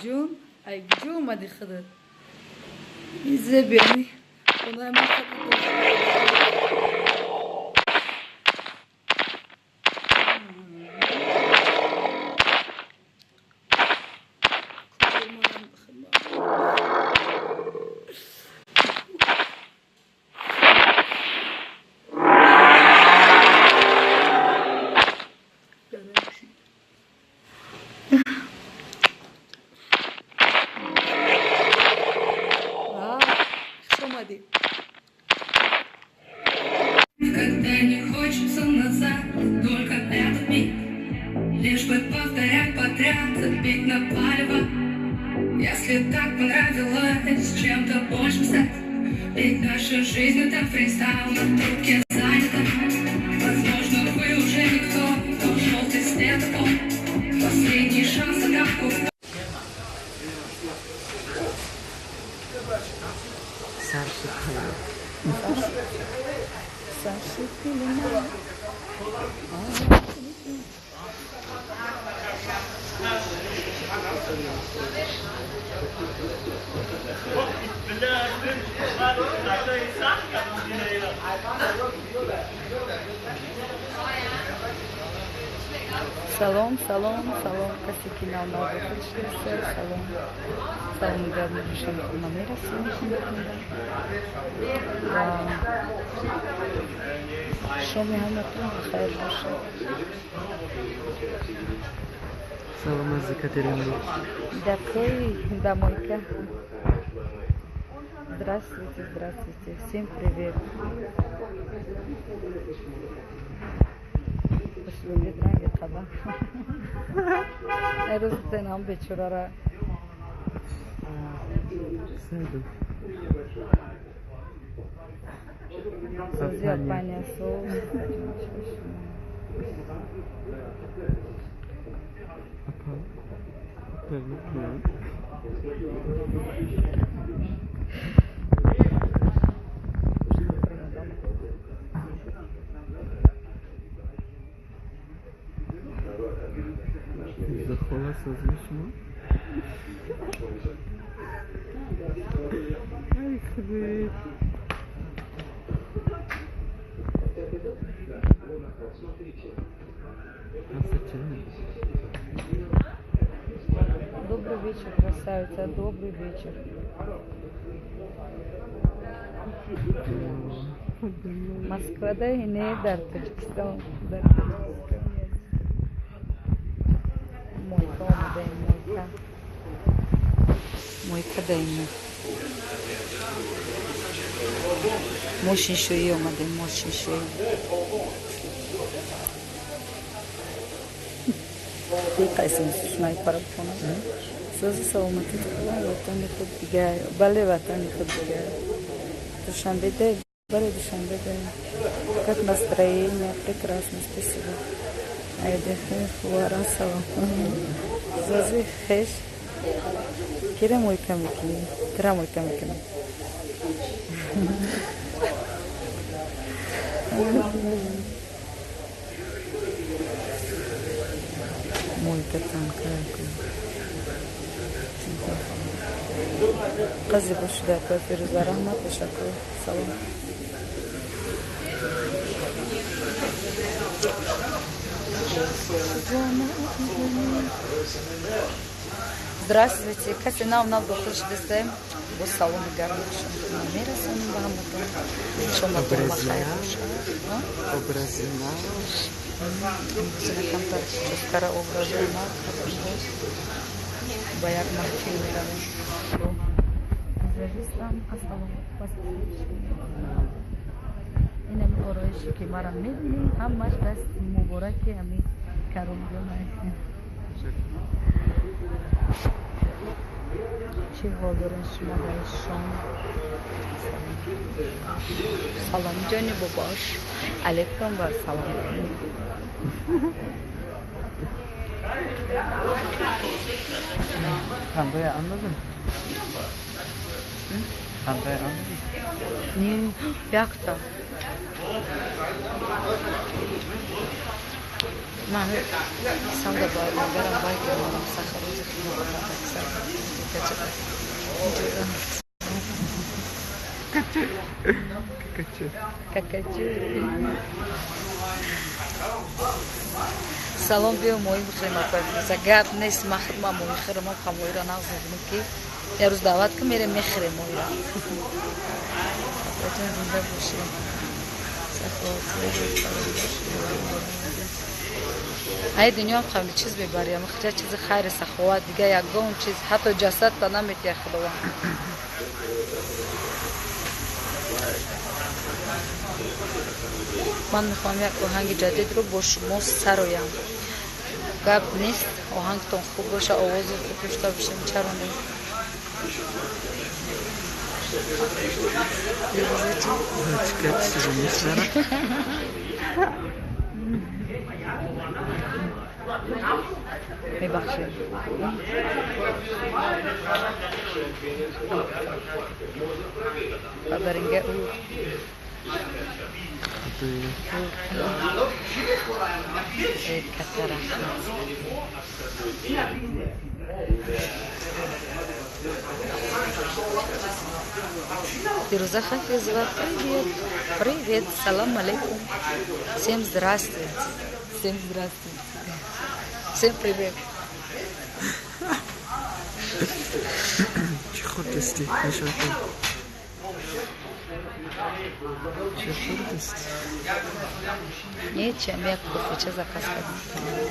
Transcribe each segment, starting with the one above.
جون ای جو اومدی خودت ایزه بیانی خونه همین Когда не хочется назад, только этот миг. Лишь бы повторять подряд, забить на палево. Если так понравилось чем-то большим стать, ведь наша жизнь это фристайл, на трубке занята. Возможно, вы уже никто, кто желтый светофор. Последний шанс на травку. Саша Пелена. Салон, косяки на много салон. Салон главный решение номера сегодняшнего. Шо ми хаматон хайр баша. Салам аз Екатеринбург. Дякую, домойка. Здравствуйте. Всем привет. Послуги дранги таба. Эрос денам бечурара. Саду. Созия паня со. Захола созвучно. Ай, хвит. Добрый вечер, красавица, добрый вечер. Москвада и не дар Таджикистан. Мойка дайна. Мощный шои омаде, мощный шои. Қайсың снайпер кона. Созы саломати ватани худ дига, бале ватани худ дига. Душанбе, бале Душанбе. Как настроение, прекрасно, спасибо. Айде, варан салам. Созы хеш. Кира мой камикини. Мой катанка. Qazi boshida Firuza rahmat, tashakkur. Salom. Здравствуйте. Как нам надо хочешь везде? Вот салон гарниш. Номера сон бахаматон. Шоматон махай. Образина. Канtar Ческара образина. Баяк махчина. Азербайджан асалом. اینم آرایشی که مرا می‌بینی همش دست مبارکی همین کرم جانه چه حال دارین شما در شام سلام جانی باباش علیکم و سلام Kandaya anladın? Kandaya anladın? Niye? Yakta. من سم دا باید مگرم باید گرمارم سخر روزی خیلی بودم اکثر какачу. Салом биё мои бихрема паза гап нест махма мои хирма камоира нагзидим ки я рӯз даъват ки мерем мехирем моира батон зинда бошем ай дунё қабли чиз бибарем хиҷа чизи хайри саховат дига ягон чиз ҳатто ҷасадта наметия худованд ман мехоҳам як оҳанги ҷадидро бо шумо сароям гап нест оҳангтон хуб боша овози хуб дошта бошем чаро не мебахшед бабаринга ӯ катта рахмат Фируза Хафизова, привет, привет, салам алейкум, всем здравствуйте, всем здравствуйте, всем привет. چه خود دستی نشون کن چه خود دستی Нечем, я кофе заказ ходил.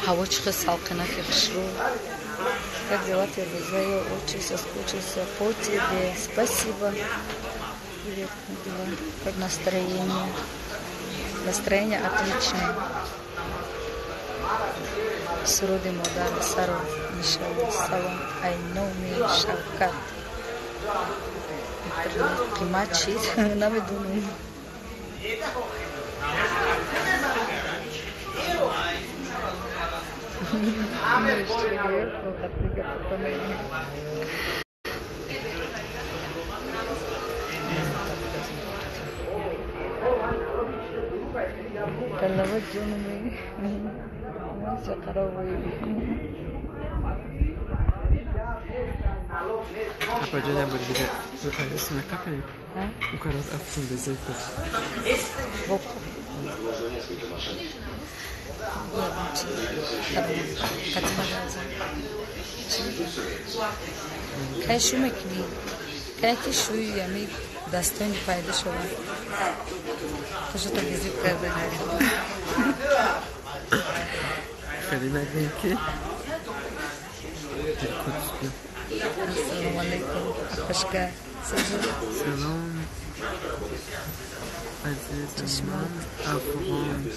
Хава чихе салқина хишру. Как дела, Фируза? Очень соскучился по тебе. Спасибо. Привет, как дела? Как настроение? Настроение отличное. Суруди модар саро иншаллах салом айноми шавкат қимат чиз намедунам калава ҷонуми چه خرابی اپا جانم بود دیگه اسم کپی او کارات افتون به زیت بود بکو که شو میکنی؟ که شوی یعنی دستانی پیدا شدن تو شو تا گزیب کرده خیلی نگیم که دلکوت بیم السلام علیکم خوشگاه سلام عزیز من افغان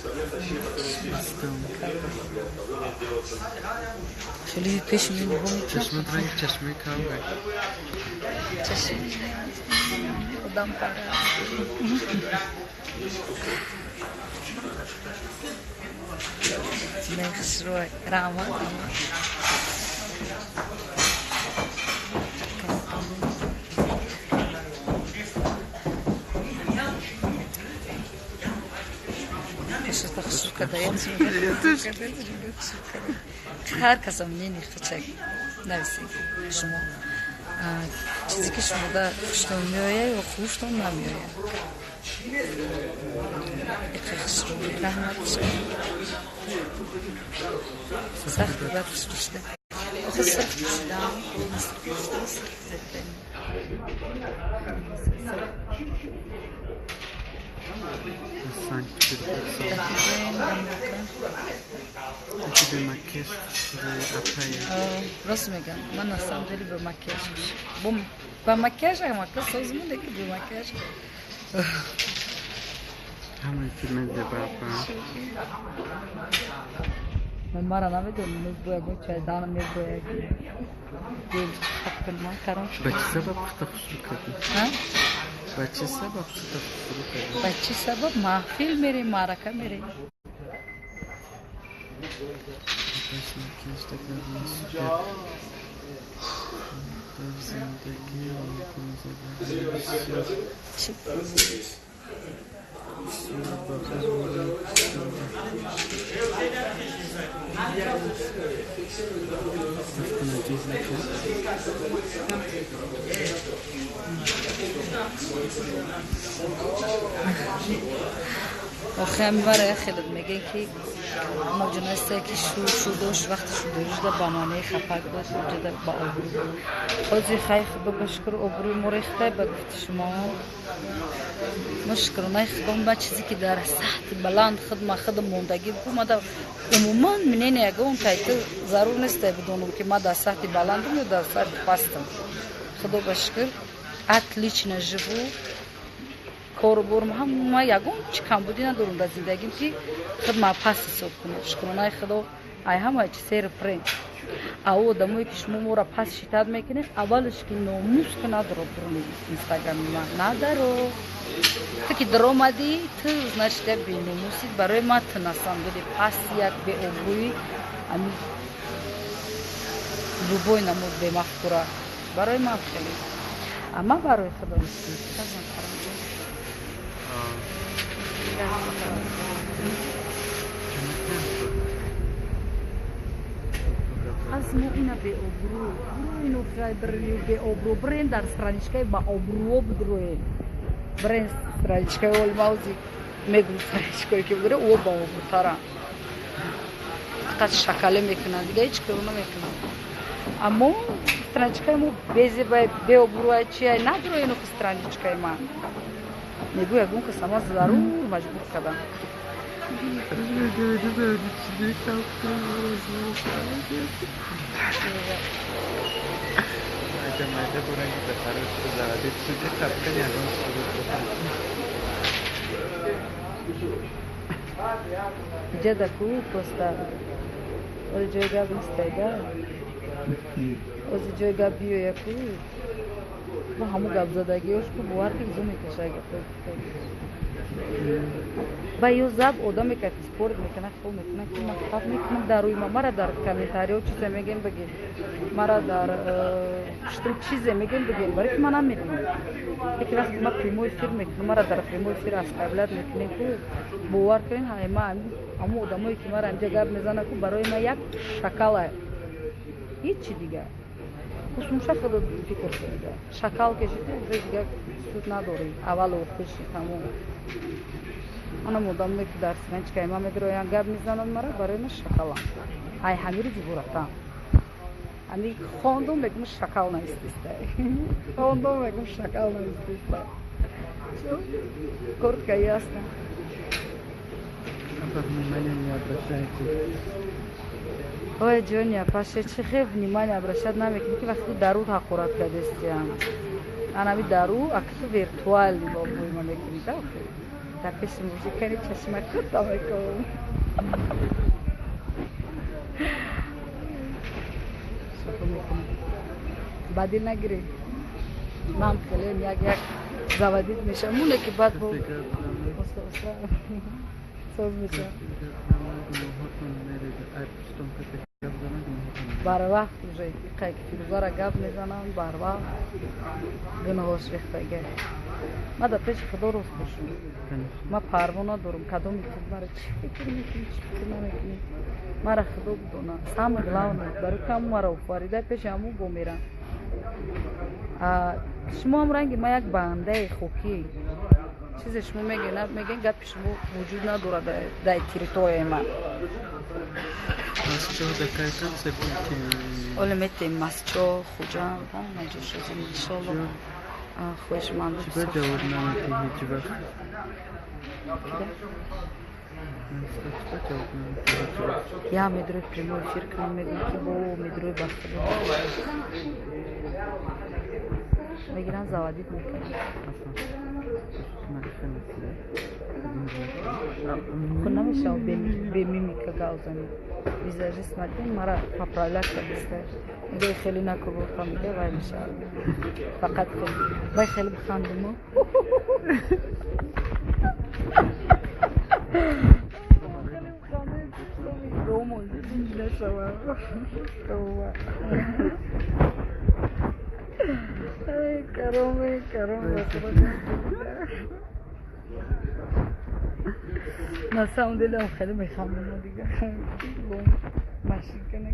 هستم خیلی پیش می نگم چشمت رنگ چشمه کاوه چشم خودم پره Нехшрой, Рама. Что-то шутка дается. Хар касам мнение хочет. Навси. Шумо. چیزی که شما در خوشتون میایه یا خوشتون نمیایه خیلی رحمت بشه سخت بدش رشته آخه سخت بشدم به مکیش راست میگم من اصلا دلی به مکیش با مکیش هم که سازمونه که به مکیش همه فیلم زبابا من مرا نمیدونم میبوید چای دانم میبوید دل حق من کارم شد بچه سبب خطا شروع کردی بچه سبب خطا شروع کردی بچه سبب محفل میری معرکه میری Başına keşke görmesi زندگی بسیار چی؟ آخه برای خیلی میگه که ماجناسته که شودش وقتی شودش ده بامانه خپک بود وجود با آبرو خودی خیلی خوب بشکر آبروی مرخته بگفت شما مشکل نخبم با چیزی که در سطح بلند خود موندگی بود ما در عموما منین یکون تایتل ضرور نیست بدونم که ما در سطح بلندم یا در سطح پستم خدا بشکر отлично живу کاربرم هم ما یکون چی کم بودی ندارم در زندگیم که خود ما پس حساب کنم شکرانه خدا ای همه چی سیر پرین او آدمایی که شما ما را پس شتاب میکنید اولش که ناموس که نداره برون اینستاگرام ما نداره تو که در آمدی تو نشده بی ناموسی برای ما تناسان بودی پس یک به ابروی امی لوبوی نمود به مفکوره برای ما خیلی اما برای خدا نیست از ما اینا به ابرو اینو خیلی به ابرو برین در سرانشگاه با ابرو بدروی برین سرانشگاه اول موزی میگم سرانشگاهی که بدره او با ابرو تارا فقط شکله میکنن دیگه هیچ کارو نمیکنن اما سرانشگاه ما بیزی به ابرو چیه نداره اینو که سرانشگاه ما میگو یکون که سما ضرور مجبور کردم جدا کو پستا اور جوگا بستگا از جوگا بیو یکو ما همو گپ زدگیش کو بوار که زوم میکشه با یو زب آدمی که سپورت میکنه خوب میکنه که مخاطب میکنه در روی ما را در کامنتاریو چیزی میگن بگین مرا در چیزی میگن بگین برای که من نمیدونم یکی وقتی ما پریموی فیلم میکنم مرا در پریموی فیلم از قبلت میکنیم که باور کنین های ما همو آدمایی که مرا اینجا گپ میزنه که برای ما یک شکل هیچی دیگه خصوصا خود فکر کنید شکل کشیده دیگه سود نداری اول اوپشی تمام انا مدام که در سرانشگاه ما میگرویان گپ میزنن مرا برای من شکل ای همین رو جبراتم امی خواندم میگم شکل نیستیسته خواندم میگم شکل نیستیسته کورت که هستم ой Джоня, паше чи хе внимание обращать намекни ки вақти дару тақурат кардестиам анави дару акту виртуални бобуи ма мекунӣ дар пеши музикани чашмакута мекунам баъди нагирӣ ман хелем як завадид мешам муле ки баъд бо соз мешам бар вақт уже қай ки фирӯзара гап мезананд бар вақт гуноҳош рехтага ма дар пеши худо рост бошам ма парво надорам кадоми худ мара чӣ фикр мекунӣ чӣ фикр намекунӣ мара худо бидона самое главное барои ки ҳамун мара офарида пеши ҳамун бо мерам шумо ҳам ранги ма як бандаи хокӣ чизе шумо мегӯед гапи шумо вуҷуд надорад дар территорияи ман оле метем масчо хуҷанд ҳамаҷо шудем иншолло хоҳишманду я медрӯи прямой эфир кунам мегӯям ки бо медрӯи бахтидо мегирам завадид мекунам ху намешава бе мимика галзани визажист мадин мара поправлять кардиста мегӯи хеле накугуфта мегӯи вай мешава фақат вай хеле бихандимо نشوم ای کرم نسام دلم خیلی میخوام دیگه ماشین کنه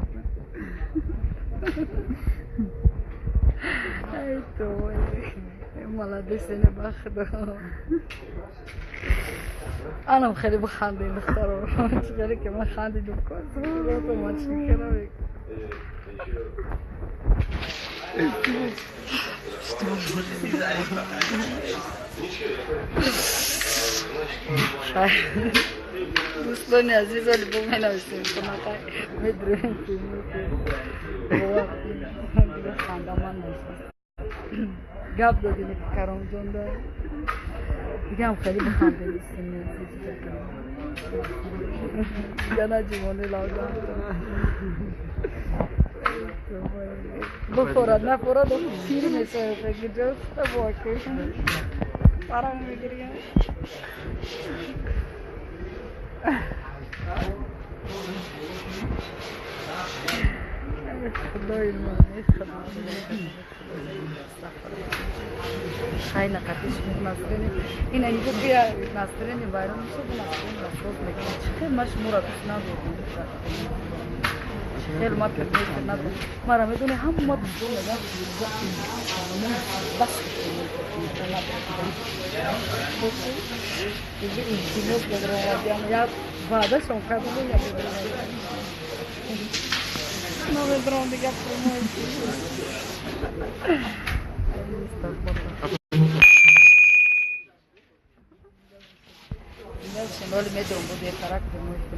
ای تو молодец не бахда анам خیلی بخندید دخترم چقدر که من خندیدم کنم تو ماشین کنم دوستان عزیز ولی با من نوشتیم کنم میدریم خنده من نوشتیم گپ دادیم که کرم جان دار دیگه هم خیلی بخنده نیستیم دیگه نجیمانه لازم بخورد نخورد پیر میشه فکر جست باکش پرم میگیریم خدای من خیلی قطعش نسترینی این اینجا بیا نسترینی بایرم میشه که نسترینی نستروز میکنه خیلی مش مرا دوست ندارم خیلی ما که دوست ندارم مرا میدونه هم ما دوست ندارم بس دیگه این چیزی بدرم یا بعدش هم کردم یا بدرم no vedrò di gatto invece non li metto un po' di carattere molto